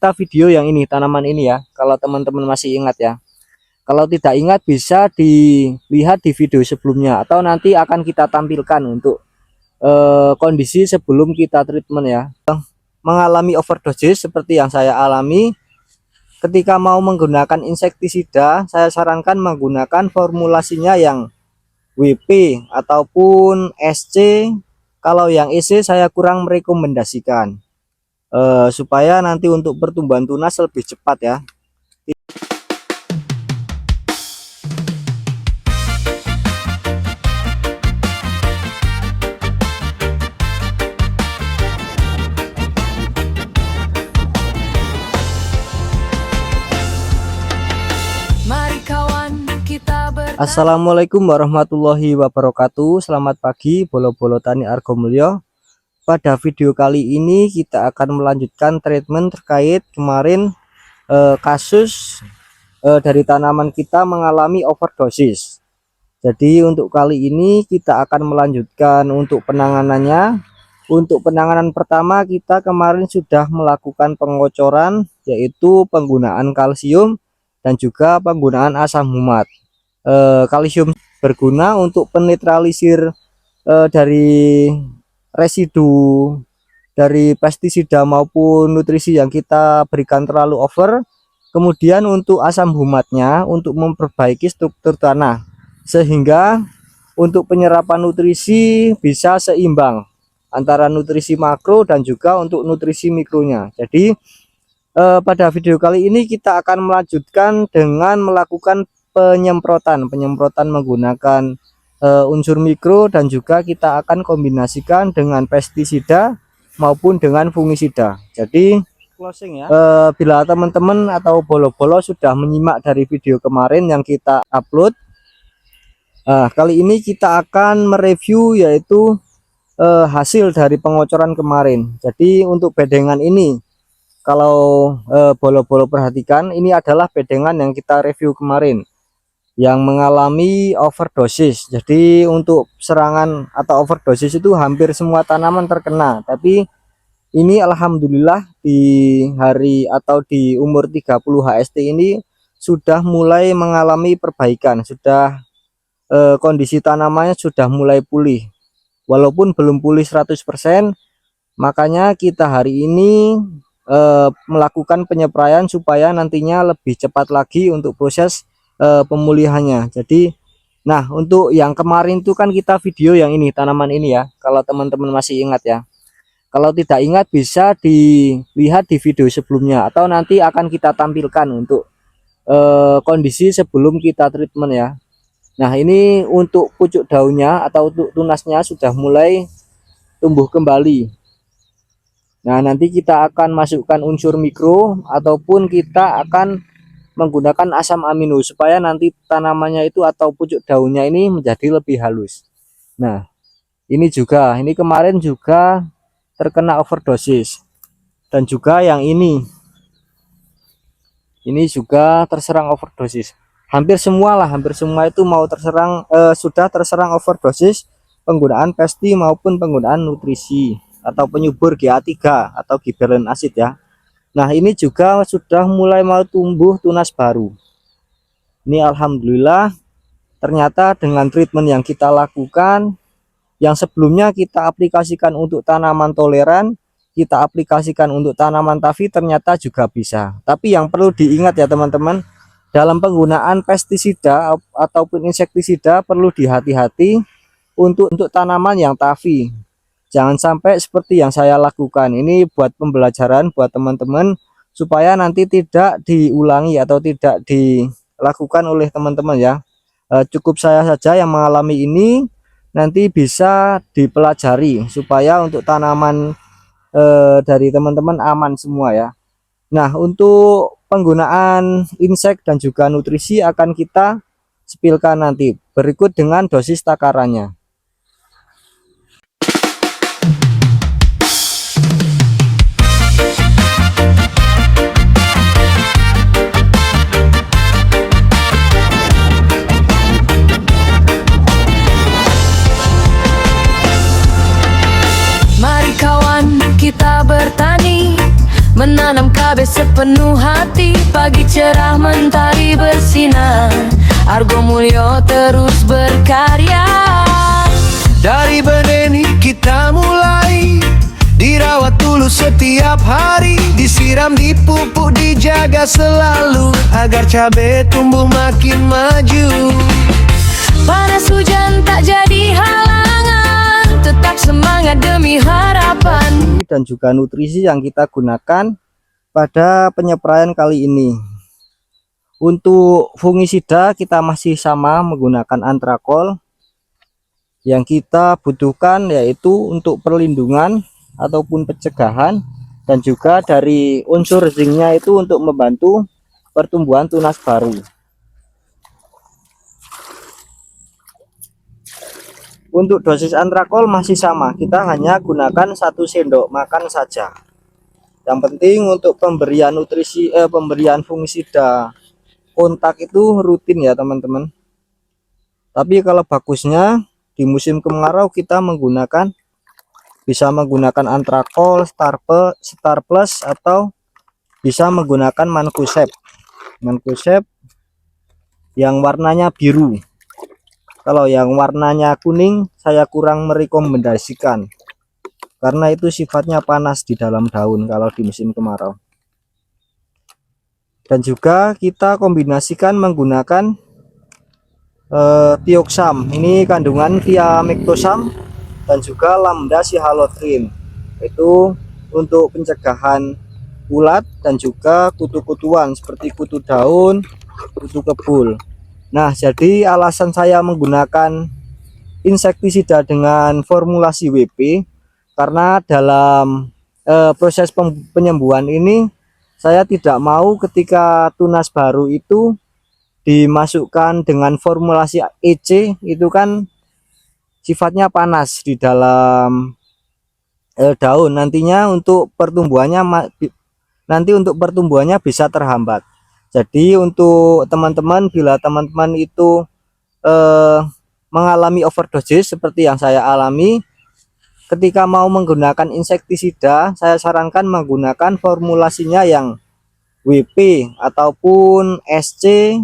kita video yang ini, tanaman ini ya, kalau teman-teman masih ingat ya. Kalau tidak ingat bisa dilihat di video sebelumnya, atau nanti akan kita tampilkan untuk kondisi sebelum kita treatment ya. Mengalami overdosis seperti yang saya alami, ketika mau menggunakan insektisida, saya sarankan menggunakan formulasinya yang WP ataupun SC. Kalau yang EC saya kurang merekomendasikan, supaya nanti untuk pertumbuhan tunas lebih cepat ya. Assalamualaikum warahmatullahi wabarakatuh. Selamat pagi bolo-bolo tani Argomulyo. Pada video kali ini kita akan melanjutkan treatment terkait kemarin kasus dari tanaman kita mengalami overdosis. Jadi untuk kali ini kita akan melanjutkan untuk penanganannya. Untuk penanganan pertama kita kemarin sudah melakukan pengocoran, yaitu penggunaan kalsium dan juga penggunaan asam humat. Kalsium berguna untuk penetralisir dari residu dari pestisida maupun nutrisi yang kita berikan terlalu over. Kemudian untuk asam humatnya untuk memperbaiki struktur tanah, sehingga untuk penyerapan nutrisi bisa seimbang antara nutrisi makro dan juga untuk nutrisi mikronya. Jadi pada video kali ini kita akan melanjutkan dengan melakukan penyemprotan menggunakan unsur mikro, dan juga kita akan kombinasikan dengan pestisida maupun dengan fungisida. Jadi closing ya, bila teman-teman atau bolo-bolo sudah menyimak dari video kemarin yang kita upload, kali ini kita akan mereview yaitu hasil dari pengocoran kemarin. Jadi untuk bedengan ini, kalau bolo-bolo perhatikan, ini adalah bedengan yang kita review kemarin yang mengalami overdosis. Jadi untuk serangan atau overdosis itu hampir semua tanaman terkena, tapi ini alhamdulillah di hari atau di umur 30 HST ini sudah mulai mengalami perbaikan, sudah kondisi tanamannya sudah mulai pulih, walaupun belum pulih 100%. Makanya kita hari ini melakukan penyepraian supaya nantinya lebih cepat lagi untuk proses pemulihannya. Jadi nah, untuk yang kemarin itu kan kita video yang ini, tanaman ini ya, kalau teman-teman masih ingat ya. Kalau tidak ingat bisa dilihat di video sebelumnya, atau nanti akan kita tampilkan untuk kondisi sebelum kita treatment ya. Nah, ini untuk pucuk daunnya atau untuk tunasnya sudah mulai tumbuh kembali. Nah, nanti kita akan masukkan unsur mikro ataupun kita akan menggunakan asam amino supaya nanti tanamannya itu atau pucuk daunnya ini menjadi lebih halus. Nah, ini juga, ini kemarin juga terkena overdosis, dan juga yang ini juga terserang overdosis. Hampir semua itu mau terserang, sudah terserang overdosis penggunaan pesti maupun penggunaan nutrisi atau penyubur GA3 atau gibberellin acid ya. Nah, ini juga sudah mulai mau tumbuh tunas baru. Ini alhamdulillah, ternyata dengan treatment yang kita lakukan, yang sebelumnya kita aplikasikan untuk tanaman toleran, kita aplikasikan untuk tanaman tafi, ternyata juga bisa. Tapi yang perlu diingat ya teman-teman, dalam penggunaan pestisida ataupun insektisida perlu dihati-hati untuk tanaman yang tafi. Jangan sampai seperti yang saya lakukan. Ini buat pembelajaran buat teman-teman supaya nanti tidak diulangi atau tidak dilakukan oleh teman-teman ya. Cukup saya saja yang mengalami ini, nanti bisa dipelajari supaya untuk tanaman dari teman-teman aman semua ya. Nah, untuk penggunaan insek dan juga nutrisi akan kita spilkan nanti berikut dengan dosis takarannya. Menanam KBC sepenuh hati, pagi cerah mentari bersinar, Argo Mulyo terus berkarya. Dari benih kita mulai, dirawat tulus setiap hari, disiram, dipupuk, dijaga selalu, agar cabai tumbuh makin maju. Panas hujan tak jadi halangan, tetap semangat demi harapan. Dan juga nutrisi yang kita gunakan pada penyepraian kali ini. Untuk fungisida kita masih sama menggunakan antrakol. Yang kita butuhkan yaitu untuk perlindungan ataupun pencegahan, dan juga dari unsur zinknya itu untuk membantu pertumbuhan tunas baru. Untuk dosis antrakol masih sama, kita hanya gunakan 1 sendok makan saja. Yang penting untuk pemberian nutrisi pemberian fungisida kontak itu rutin ya teman-teman. Tapi kalau bagusnya di musim kemarau kita bisa menggunakan antrakol, Star Plus, atau bisa menggunakan Mancozeb yang warnanya biru. Kalau yang warnanya kuning saya kurang merekomendasikan, karena itu sifatnya panas di dalam daun kalau di musim kemarau. Dan juga kita kombinasikan menggunakan Tioxam, ini kandungan thiamethoxam dan juga lambda cyhalothrin, itu untuk pencegahan ulat dan juga kutu-kutuan seperti kutu daun, kutu kebul. Nah, jadi alasan saya menggunakan insektisida dengan formulasi WP karena dalam proses penyembuhan ini saya tidak mau ketika tunas baru itu dimasukkan dengan formulasi EC, itu kan sifatnya panas di dalam daun, nantinya untuk pertumbuhannya bisa terhambat. Jadi untuk teman-teman, bila teman-teman itu mengalami overdosis seperti yang saya alami, ketika mau menggunakan insektisida saya sarankan menggunakan formulasinya yang WP ataupun SC.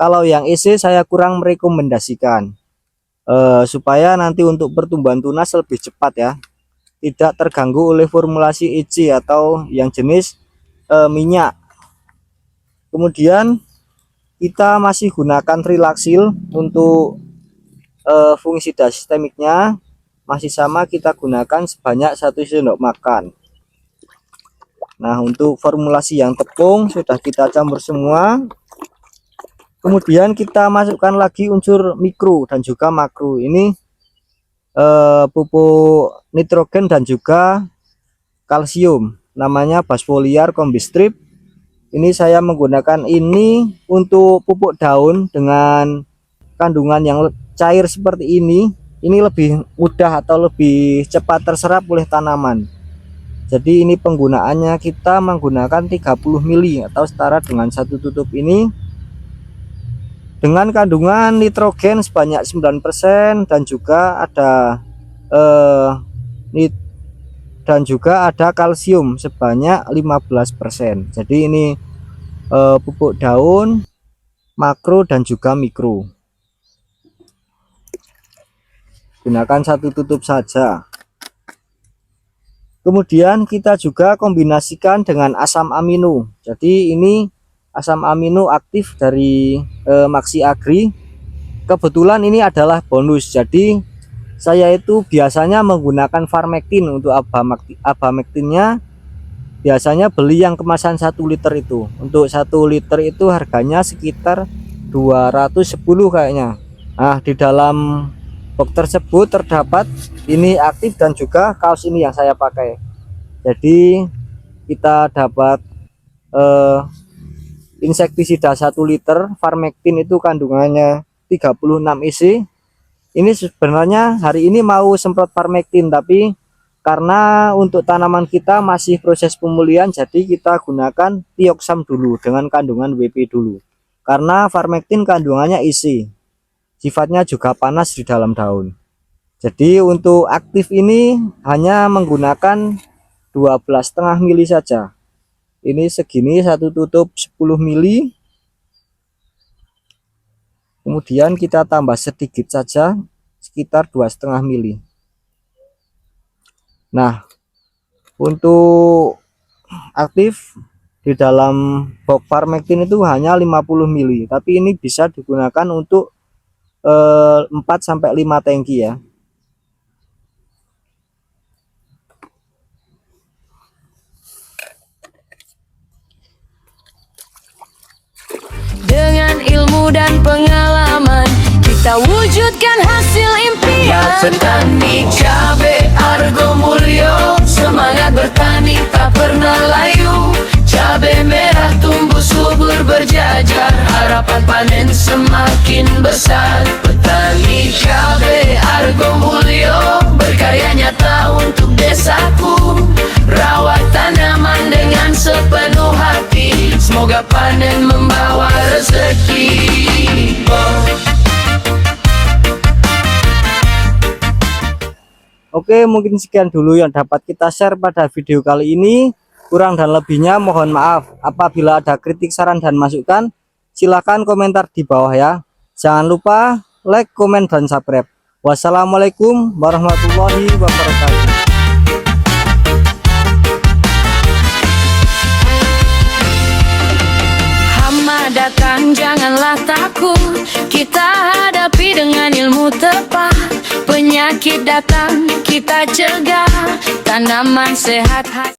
Kalau yang EC saya kurang merekomendasikan, supaya nanti untuk pertumbuhan tunas lebih cepat ya, tidak terganggu oleh formulasi EC atau yang jenis minyak. Kemudian kita masih gunakan Trilaksil untuk fungisida sistemiknya, masih sama kita gunakan sebanyak 1 sendok makan. Nah, untuk formulasi yang tepung sudah kita campur semua. Kemudian kita masukkan lagi unsur mikro dan juga makro, ini pupuk nitrogen dan juga kalsium, namanya Basfoliar Combistrip. Ini saya menggunakan ini untuk pupuk daun dengan kandungan yang cair seperti ini lebih mudah atau lebih cepat terserap oleh tanaman. Jadi ini penggunaannya kita menggunakan 30 ml atau setara dengan 1 tutup ini, dengan kandungan nitrogen sebanyak 9% dan juga ada kalsium sebanyak 15%. Jadi ini pupuk daun, makro dan juga mikro. Gunakan 1 tutup saja. Kemudian kita juga kombinasikan dengan asam amino. Jadi ini asam amino aktif dari Maxi Agri. Kebetulan ini adalah bonus, jadi saya itu biasanya menggunakan Farmectin. Untuk Abamectinnya biasanya beli yang kemasan 1 liter itu. Untuk 1 liter itu harganya sekitar 210 kayaknya. Nah, di dalam box tersebut terdapat ini aktif dan juga kaos ini yang saya pakai. Jadi kita dapat insektisida 1 liter Farmectin itu kandungannya 36 EC. Ini sebenarnya hari ini mau semprot Farmectin, tapi karena untuk tanaman kita masih proses pemulihan, jadi kita gunakan Tioxam dulu dengan kandungan WP dulu, karena Farmectin kandungannya EC, sifatnya juga panas di dalam daun. Jadi untuk aktif ini hanya menggunakan 12,5 mili saja. Ini segini, satu tutup 10 mili. Kemudian kita tambah sedikit saja, sekitar 2,5 mili. Nah, untuk aktif di dalam box Farmectin itu hanya 50 mili, tapi ini bisa digunakan untuk 4-5 tangki ya. Dengan ilmu dan pengalaman kita wujudkan hasil impian. Petani cabe Argo Mulyo, semangat bertani tak pernah layu. Cabe merah tumbuh subur berjajar, harapan panen semakin besar. Petani cabe Argo Mulyo, berkarya nyata untuk desaku. Rawat tanaman dengan sepenuh hati, semoga panen membawa rezeki. Oke, mungkin sekian dulu yang dapat kita share pada video kali ini. Kurang dan lebihnya mohon maaf. Apabila ada kritik, saran, dan masukan, silahkan komentar di bawah ya. Jangan lupa like, komen, dan subscribe. Wassalamualaikum warahmatullahi wabarakatuh. Hama datang janganlah takut, kita hadapi dengan ilmu tepat. Penyakit datang kita cegah, tanaman sehat.